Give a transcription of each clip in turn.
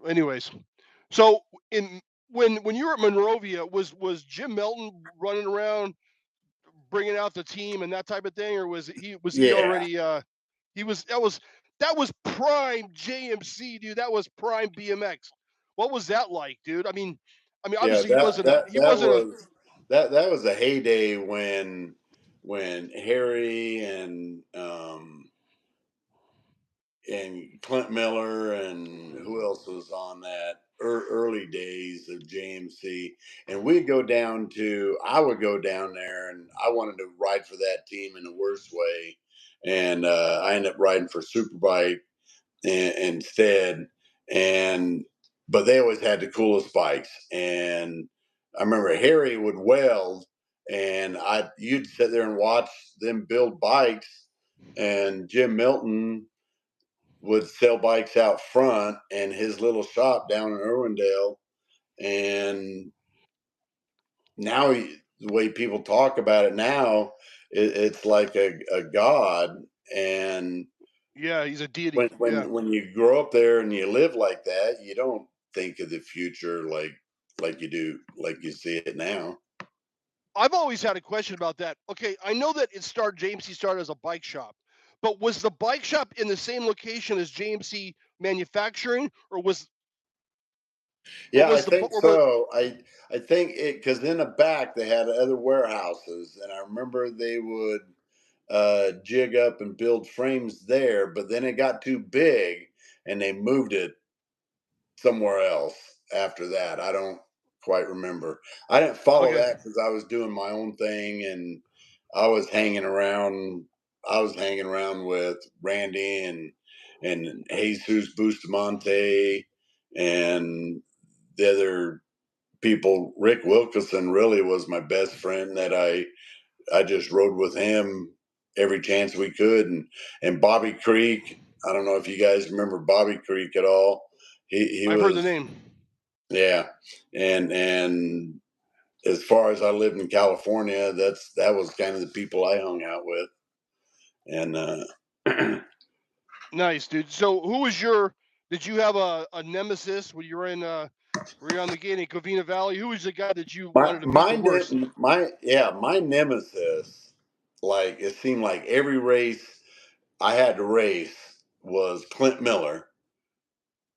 anyways, so in when you were at Monrovia, was Jim Melton running around bringing out the team and that type of thing, or was he Yeah, already he was that was prime JMC, dude. That was prime BMX. What was that like, dude? I mean, yeah. obviously he wasn't he wasn't a That was a heyday when Harry and Clint Miller and who else was on that early days of JMC. And I would go down there and I wanted to ride for that team in the worst way. And I ended up riding for Superbike instead. And, but they always had the coolest bikes. And I remember Harry would weld and you'd sit there and watch them build bikes, and Jim Milton would sell bikes out front in his little shop down in Irwindale. And now the way people talk about it now, it's like a god. And yeah, he's a deity. Yeah. when you grow up there and you live like that, you don't think of the future like you do, like you see it now. I've always had a question about that. Okay, I know that JMC started as a bike shop, but was the bike shop in the same location as JMC manufacturing, or Yeah, I was the think or was so. I think it because in the back they had other warehouses, and I remember they would jig up and build frames there, but then it got too big and they moved it somewhere else after that. I don't quite remember. I didn't follow okay? that because I was doing my own thing and I was hanging around. I was hanging around with Randy and Jesus Bustamante and the other people. Rick Wilkerson really was my best friend that I just rode with him every chance we could, and Bobby Creek. I don't know if you guys remember Bobby Creek at all. He I've heard the was, name. yeah, and as far as I lived in California, that was kind of the people I hung out with, and Nice, dude. So who was your? Did you have a nemesis when you were in? Were you on the gate in Covina Valley? Who was the guy that you wanted to beat the worst? my nemesis. Like it seemed like every race I had to race was Clint Miller,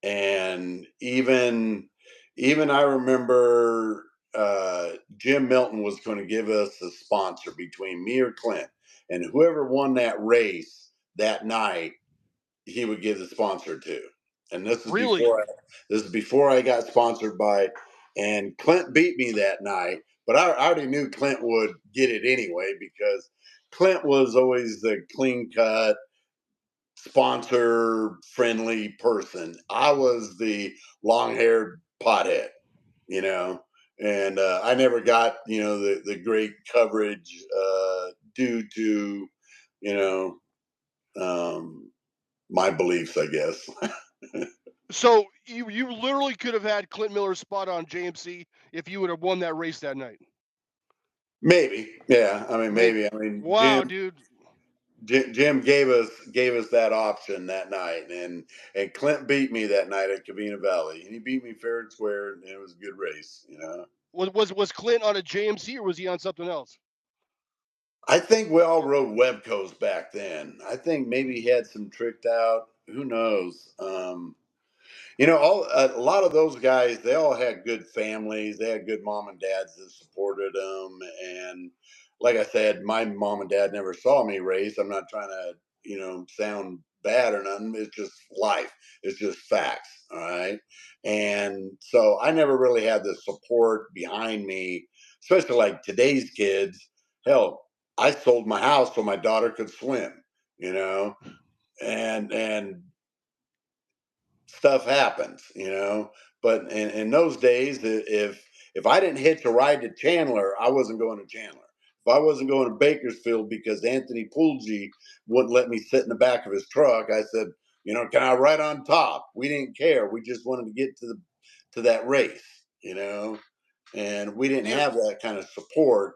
and even I remember Jim Milton was going to give us a sponsor between me or Clint, and whoever won that race that night, he would give the sponsor to. And Really? this is before I got sponsored by, and Clint beat me that night, but I already knew Clint would get it anyway because Clint was always the clean cut sponsor friendly person. I was the long haired pothead, you know, and I never got, the great coverage due to, you know, um, my beliefs, I guess. So you literally could have had Clint Miller's spot on JMC if you would have won that race that night. Maybe, yeah. I mean, I mean, maybe. I mean, wow, dude. Jim gave us that option that night, and Clint beat me that night at Covina Valley, and he beat me fair and square, and it was a good race, you know. Was Clint on a JMC or was he on something else? I think we all rode Webcos back then. I think maybe he had some tricked out. Who knows? A lot of those guys, they all had good families. They had good mom and dads that supported them. And like I said, my mom and dad never saw me race. I'm not trying to, sound bad or nothing. It's just life. It's just facts. All right. And so I never really had the support behind me, especially like today's kids. Hell, I sold my house so my daughter could swim, you know, and stuff happens, But in those days, if I didn't hitch a ride to Chandler, I wasn't going to Chandler. If I wasn't going to Bakersfield because Anthony Poolsy wouldn't let me sit in the back of his truck, I said, can I ride on top? We didn't care. We just wanted to get to that race, and we didn't You have that kind of support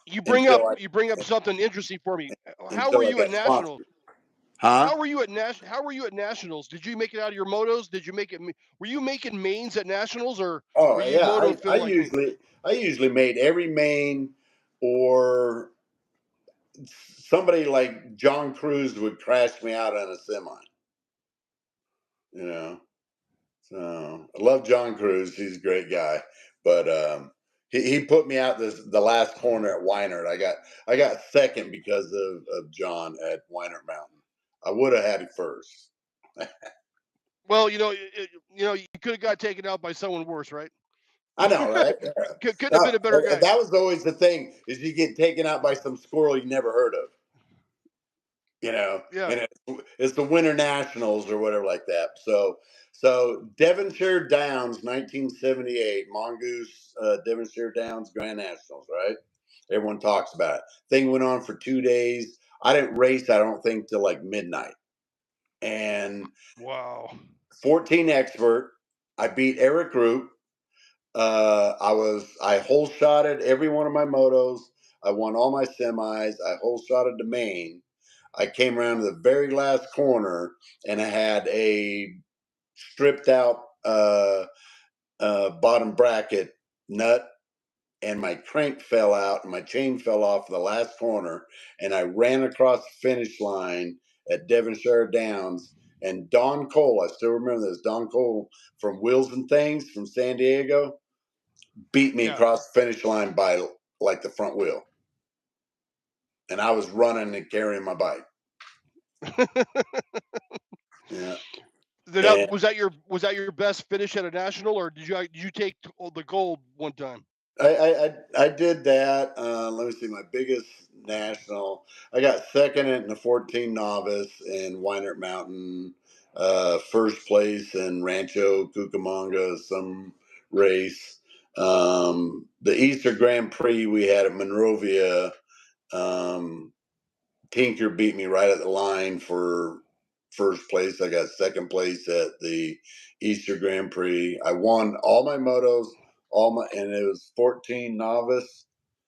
you bring up until I you bring up something interesting for me. How were until I you at got nationals? sponsored. Huh? How were you at How were you at nationals? Did you make it out of your motos? Did you make it? Were you making mains at nationals, or were Oh you yeah, moto I film like me? usually made every main, or somebody like John Cruz would crash me out on a semi. You know, so I love John Cruz. He's a great guy, but he put me out the last corner at Weinert. I got second because of John at Weinert Mountain. I would have had it first. Well, you could have got taken out by someone worse, right? I know, right? Yeah. Couldn't have No, been a better and guy. that was always the thing, is you get taken out by some squirrel you never heard of. Yeah, And it's the Winter Nationals or whatever like that. So Devonshire Downs, 1978, Mongoose, Devonshire Downs Grand Nationals, right? Everyone talks about it. Thing went on for 2 days. I didn't race, I don't think, till like midnight. And wow. 14 expert, I beat Eric Root. I hole shotted every one of my motos. I won all my semis. I hole shotted the main. I came around to the very last corner, and I had a stripped out bottom bracket nut, and my crank fell out and my chain fell off the last corner, and I ran across the finish line at Devonshire Downs. And Don Cole, I still remember this, Don Cole from Wheels and Things from San Diego, beat me Yeah. across the finish line by like the front wheel. And I was running and carrying my bike. Yeah. And Was that your best finish at a national, or did you take the gold one time? I did that. Let me see, my biggest national. I got second in the 14 novice in Weinert Mountain, first place in Rancho Cucamonga, some race. The Easter Grand Prix we had at Monrovia. Tinker beat me right at the line for first place. I got second place at the Easter Grand Prix. I won all my motos, and it was 14 novice,